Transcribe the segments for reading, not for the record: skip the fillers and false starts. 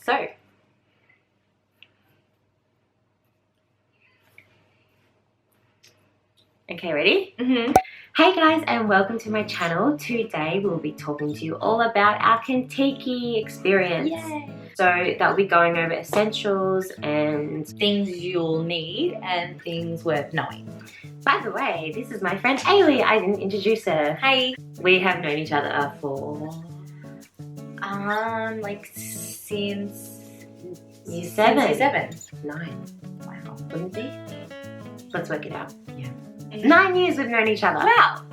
So, okay, ready? Hey guys, and welcome to my channel. Today we'll be talking to you all about our Contiki experience. yay! So that'll be going over essentials and Things you'll need and things worth knowing. by the way, this is my friend Ailie. I didn't introduce her. Hey! We have known each other for Like since year 7. Year 7. 9. Wow. Wouldn't it be? Let's work it out. Yeah. 9 years we've known each other. Wow!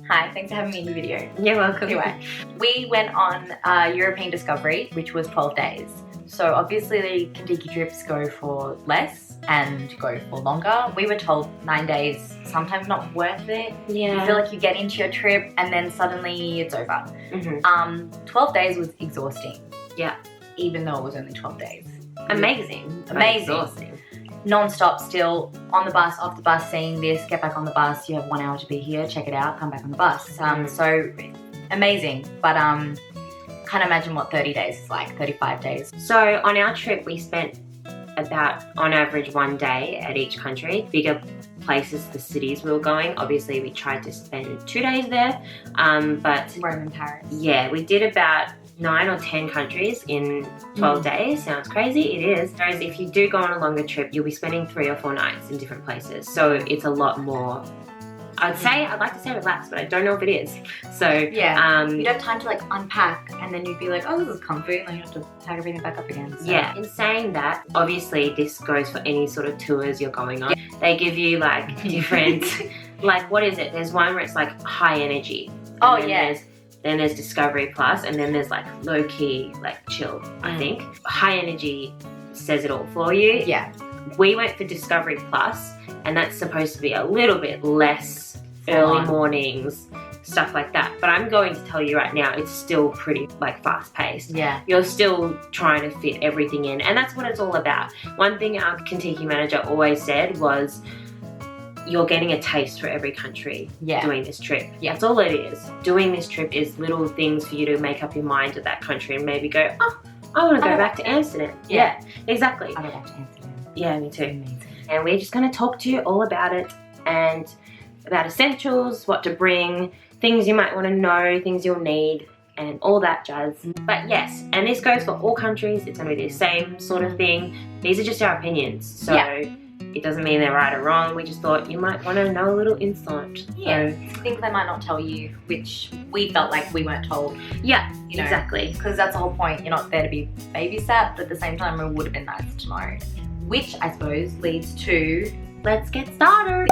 Hi, thanks for having me in the video. You're welcome. Anyway, we went on a European discovery, which was 12 days. So obviously the Contiki trips go for less and go for longer. We were told 9 days, sometimes not worth it. Yeah. You feel like you get into your trip and then suddenly it's over. 12 days was exhausting. Yeah. Even though it was only 12 days. Amazing. Amazing. Exhausting. Non-stop still, on the bus, off the bus, saying this, get back on the bus, you have 1 hour to be here, check it out, come back on the bus. So amazing, but can't imagine what 30 days is like, 35 days. So on our trip we spent about on average 1 day at each country. Bigger places, the cities we were going, obviously we tried to spend 2 days there, but Rome and Paris. yeah, we did about 9 or 10 countries in 12 days. Sounds crazy, it is. Whereas if you do go on a longer trip, you'll be spending 3 or 4 nights in different places. So it's a lot more, I'd like to say relaxed, but I don't know if it is. So yeah, you'd have time to like unpack and then you'd be like, oh, this is comfy, and then you have to pack everything back up again. So. Yeah, in saying that, obviously this goes for any sort of tours you're going on. They give you like different, like what is it? There's one where it's like high energy. Oh yeah. Then there's Discovery Plus, and then there's like low key, like chill, I think. High energy says it all for you. Yeah. We went for Discovery Plus, and that's supposed to be a little bit less early mornings, stuff like that. But I'm going to tell you right now, it's still pretty like fast paced. Yeah. You're still trying to fit everything in, and that's what it's all about. One thing our Contiki manager always said was, you're getting a taste for every country doing this trip. Yeah. That's all it is. Doing this trip is little things for you to make up your mind to that country and maybe go, oh, I want to go back to Amsterdam. Yeah, exactly. I'll go back to Amsterdam. Yeah, me too. Amazing. And we're just going to talk to you all about it and about essentials, what to bring, things you might want to know, things you'll need, and all that jazz. But yes, and this goes for all countries. It's going to be the same sort of thing. These are just our opinions. So it doesn't mean they're right or wrong. We just thought you might want to know a little insight. Yeah, things they might not tell you, which we felt like we weren't told. Yeah, you know, exactly. Because that's the whole point. You're not there to be babysat, but at the same time, it would have been nice to know. Which I suppose leads to, let's get started.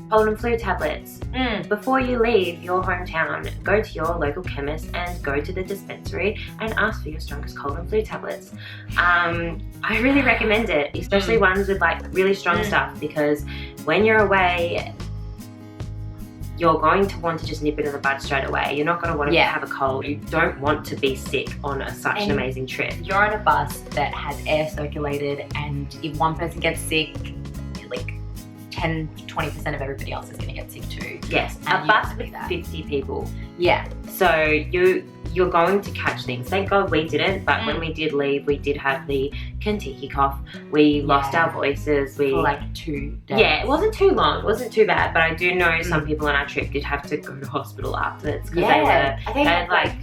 Cold and flu tablets. Before you leave your hometown, go to your local chemist and go to the dispensary and ask for your strongest cold and flu tablets. I really recommend it, especially ones with like really strong stuff, because when you're away, you're going to want to just nip it in the bud straight away. You're not going to want to have a cold. You don't want to be sick on such an amazing trip. You're on a bus that has air circulated, and if one person gets sick, like 10-20% of everybody else is going to get sick too. Yes, a bus with 50 people. Yeah. So you're going to catch things. Thank God we didn't, but when we did leave, we did have the Contiki cough. We lost our voices. For like 2 days. Yeah, it wasn't too long. It wasn't too bad, but I do know some people on our trip did have to go to hospital afterwards because they had like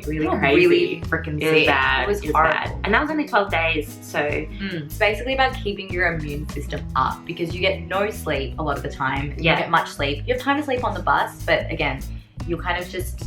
really crazy. Really freaking sick. It was bad. It was horrible. Bad. And that was only 12 days, so. It's basically about keeping your immune system up, because you get no sleep a lot of the time. You don't get much sleep. You have time to sleep on the bus, but again, you're kind of just,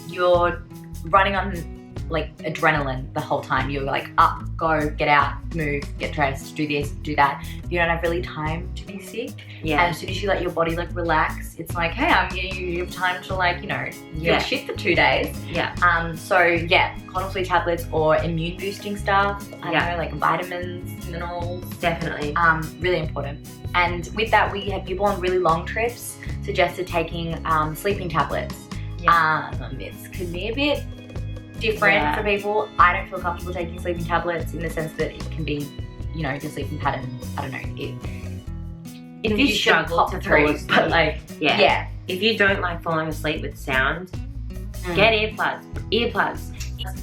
you're running on like adrenaline the whole time. You're like up, go, get out, move, get dressed, do this, do that. You don't have really time to be sick. Yeah. And as soon as you let your body like relax, it's like, hey, you have time to like, you know, feel shit for 2 days. Yeah. So yeah, cold and flu tablets or immune boosting stuff. I don't know, like vitamins, minerals. Definitely. Really important. And with that, we had people on really long trips suggested taking sleeping tablets. It could be a bit different for people. I don't feel comfortable taking sleeping tablets in the sense that it can be, you know, your sleeping pattern, I don't know. If you struggle to fall asleep, but like, if you don't like falling asleep with sound, Get earplugs.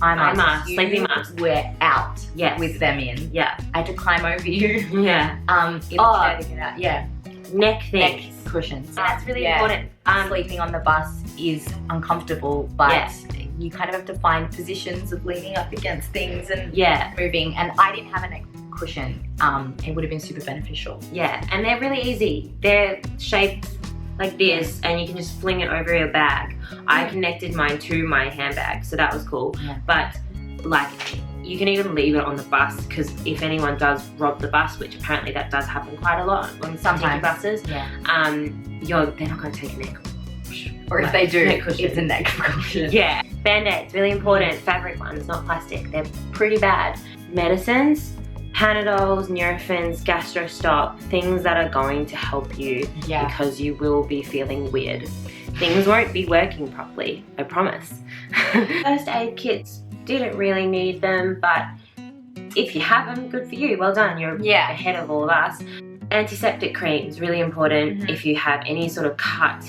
Eye mask, masks. sleeping You mask. were out Yes. with them in. Yeah. I had to climb over you. Yeah. In the chair to get out. Yeah. Neck Neck things. cushions. That's really Yeah. important. Sleeping on the bus is uncomfortable, but Yes. you kind of have to find positions of leaning up against things and Yeah. moving. And I didn't have a neck cushion. It would have been super beneficial. Yeah. And they're really easy. They're shaped like this, and you can just fling it over your bag. I connected mine to my handbag, so that was cool. Yeah. But like, you can even leave it on the bus, because if anyone does rob the bus, which apparently that does happen quite a lot on Sometimes. buses, Yeah. they're not going to take a neck. Or if they do, neck cushion. it's a neck cushion. Yeah. Band-Aids, really important. Fabric ones, not plastic. They're pretty bad. Medicines, Panadols, Nurophens, Gastrostop, things that are going to help you Yeah. because you will be feeling weird. Things won't be working properly, I promise. First aid kits, didn't really need them, but if you have them, good for you. Well done, you're Yeah. ahead of all of us. Antiseptic creams, really important. If you have any sort of cut,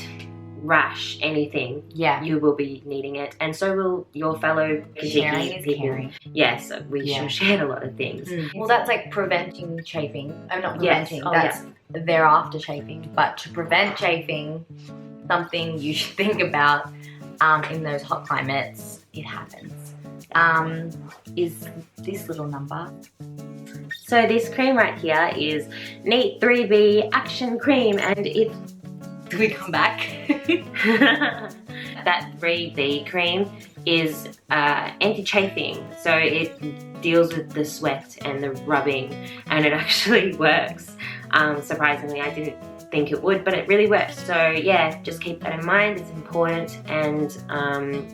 rash, anything, Yeah. you will be needing it, and so will your fellow Sharing Contiki is people. caring. Yes, we Yeah. shared a lot of things. Well, that's like preventing chafing. I'm not Yes. preventing. Oh, That's thereafter chafing. But to prevent chafing, something you should think about in those hot climates, it happens, is this little number. So this cream right here is Neat 3B Action Cream, and it's Do we come back? that 3B cream is anti-chafing, so it deals with the sweat and the rubbing, and it actually works. Surprisingly, I didn't think it would, but it really works. So yeah, just keep that in mind. It's important, and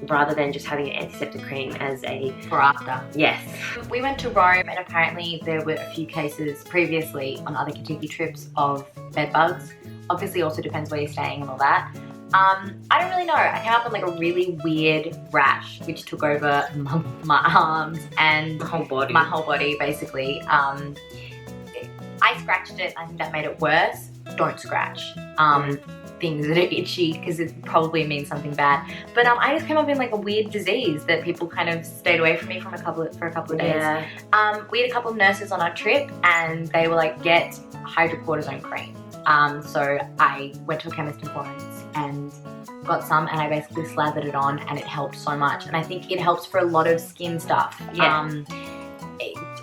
rather than just having an antiseptic cream as a For after. yes. We went to Rome, and apparently there were a few cases previously on other Contiki trips of bed bugs. Obviously also depends where you're staying and all that. I don't really know. I came up with like a really weird rash which took over my arms and The whole body. my whole body basically. I scratched it. I think that made it worse. Don't scratch things that are itchy because it probably means something bad. But I just came up in like a weird disease that people kind of stayed away from me for a couple of days. Yeah. We had a couple of nurses on our trip and they were like, get hydrocortisone cream. So I went to a chemist in Florence and got some, and I basically slathered it on, and it helped so much. And I think it helps for a lot of skin stuff. Yeah.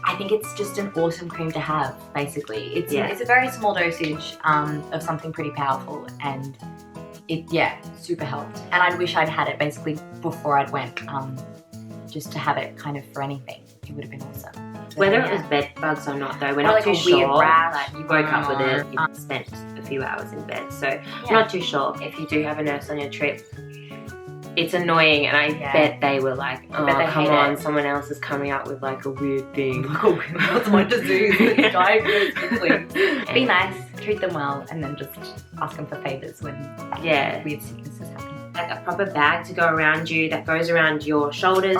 I think it's just an awesome cream to have, basically. It's Yeah. a very small dosage of something pretty powerful, and it, super helped. And I wish I'd had it basically before I'd went, just to have it kind of for anything. It would have been awesome. But Whether yeah. it was bed bugs or not, though, we're Or not like too a weird sure. rash. Like, you woke up with it, or, you spent a few hours in bed, so Yeah. not too sure. If you do have a nurse on your trip, it's annoying, and I Yeah. bet they were like, I oh, bet they come hate on, it. someone else is coming up with like a weird thing. What's my disease? Diagnose quickly. Be nice, treat them well, and then just ask them for favours when Yeah. weird sicknesses happen. Like a proper bag to go around you that goes around your shoulders.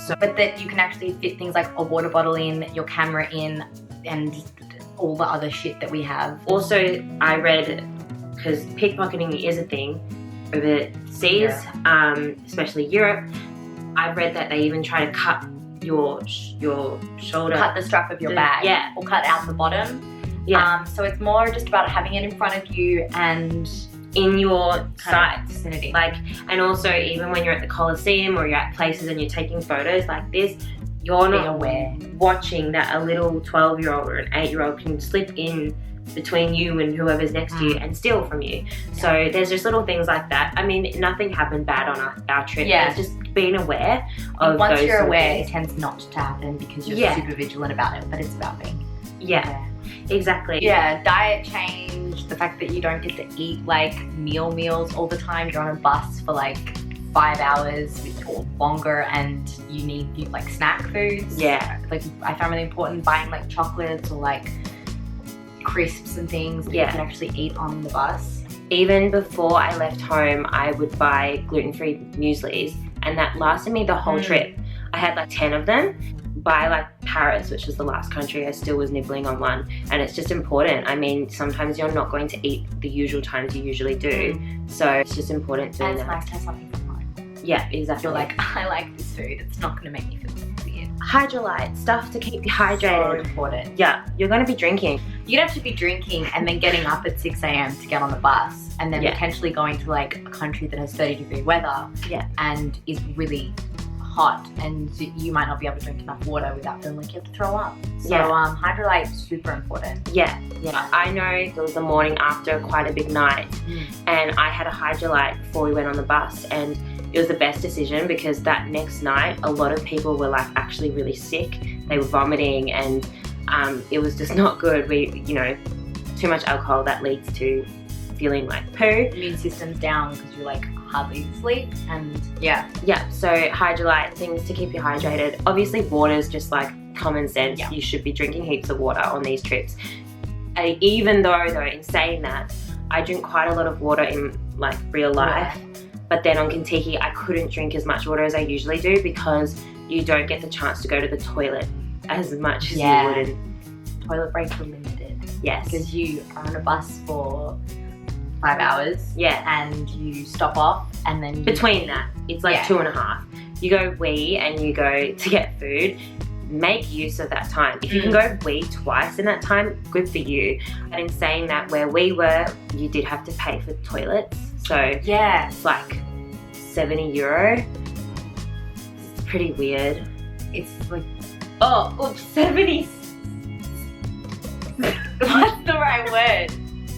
So, but that you can actually fit things like a water bottle in, your camera in, and all the other shit that we have. Also, I read, because pickpocketing is a thing overseas, especially Europe, I've read that they even try to cut your shoulder. Cut the strap of your bag. Yeah. Or cut out the bottom. Yeah. So it's more just about having it in front of you and in your kind sight. of vicinity. Like, and also even when you're at the Colosseum or you're at places and you're taking photos like this, you're Be not aware. watching that a little 12-year-old or an 8-year-old can slip in between you and whoever's next to you and steal from you. So there's just little things like that. I mean, nothing happened bad on our trip. Yeah. It's just being aware of Once those you're sort of aware, it things. tends not to happen because you're Yeah. super vigilant about it, but it's about being Yeah, aware. exactly. Yeah, diet change, the fact that you don't get to eat like meals all the time. You're on a bus for like 5 hours or longer and you need like snack foods. Yeah. Like I found really important buying like chocolates or like crisps and things that you Yeah. can actually eat on the bus. Even before I left home, I would buy gluten-free mueslis, and that lasted me the whole trip. I had like 10 of them. By like Paris, which was the last country, I still was nibbling on one, and it's just important. I mean, sometimes you're not going to eat the usual times you usually do, so it's just important doing And it's that. nice to have something from home. Yeah, exactly. You're like, I like this food. It's not going to make me feel weird. Hydralyte, stuff to keep you So hydrated. important. Yeah, you're going to be drinking. You'd have to be drinking and then getting up at 6 a.m. to get on the bus, and then Yeah. potentially going to like a country that has 30-degree weather Yeah. and is really hot, and you might not be able to drink enough water without feeling like you have to throw up. So Yeah. Hydralyte is super important. Yeah. I know it was the morning after quite a big night, and I had a Hydralyte before we went on the bus, and it was the best decision because that next night a lot of people were like actually really sick. They were vomiting, and it was just not good. Too much alcohol, that leads to feeling like poo. Immune system's down because you're like hardly sleep, and yeah. So Hydralyte, things to keep you hydrated. Obviously water's just like common sense. Yeah. You should be drinking heaps of water on these trips. Even though in saying that, I drink quite a lot of water in like real life, but then on Contiki I couldn't drink as much water as I usually do because you don't get the chance to go to the toilet as much as you would in Toilet breaks are limited. Yes. Because you are on a bus for 5 hours. Yeah. And you stop off, and then Between that, it's like 2.5. You go wee and you go to get food. Make use of that time. If you can go wee twice in that time, good for you. And in saying that, where we were, you did have to pay for toilets. So it's like €70. It's pretty weird. It's like, 70. what's the right word?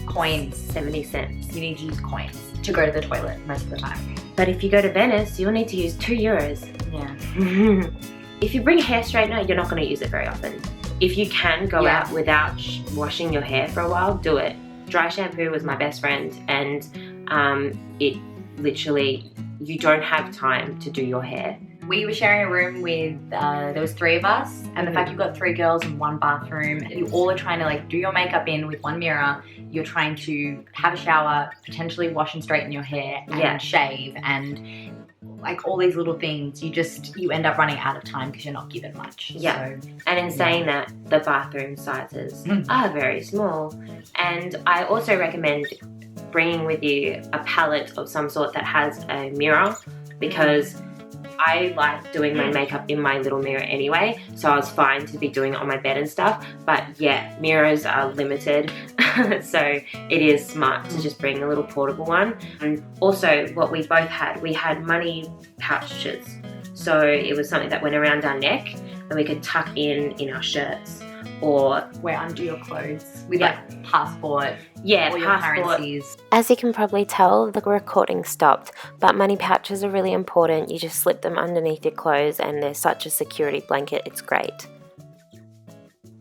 Coins. 70 cents. You need to use coins to go to the toilet most of the time. But if you go to Venice, you'll need to use €2. Yeah. If you bring a hair straightener, you're not going to use it very often. If you can go out without washing your hair for a while, do it. Dry shampoo was my best friend, and it literally, you don't have time to do your hair. We were sharing a room with, there was 3 of us, and the fact you've got 3 girls in one bathroom, you all are trying to like do your makeup in with one mirror, you're trying to have a shower, potentially wash and straighten your hair, and shave, and like all these little things, you end up running out of time because you're not given much. Yeah. So, and in saying that, the bathroom sizes are very small. And I also recommend bringing with you a palette of some sort that has a mirror, because I like doing my makeup in my little mirror anyway, so I was fine to be doing it on my bed and stuff. But yeah, mirrors are limited, so it is smart to just bring a little portable one. And also, what we both had, we had money pouches, so it was something that went around our neck and we could tuck in our shirts or wear under your clothes with like passport. Yeah, all your passport. currencies. As you can probably tell, the recording stopped, but money pouches are really important. You just slip them underneath your clothes and they're such a security blanket, it's great.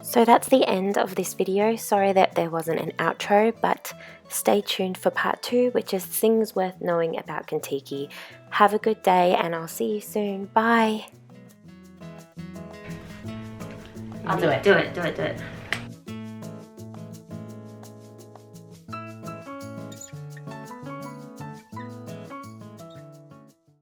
So that's the end of this video. Sorry that there wasn't an outro, but stay tuned for part 2, which is things worth knowing about Contiki. Have a good day and I'll see you soon. Bye! I'll do it. Do it.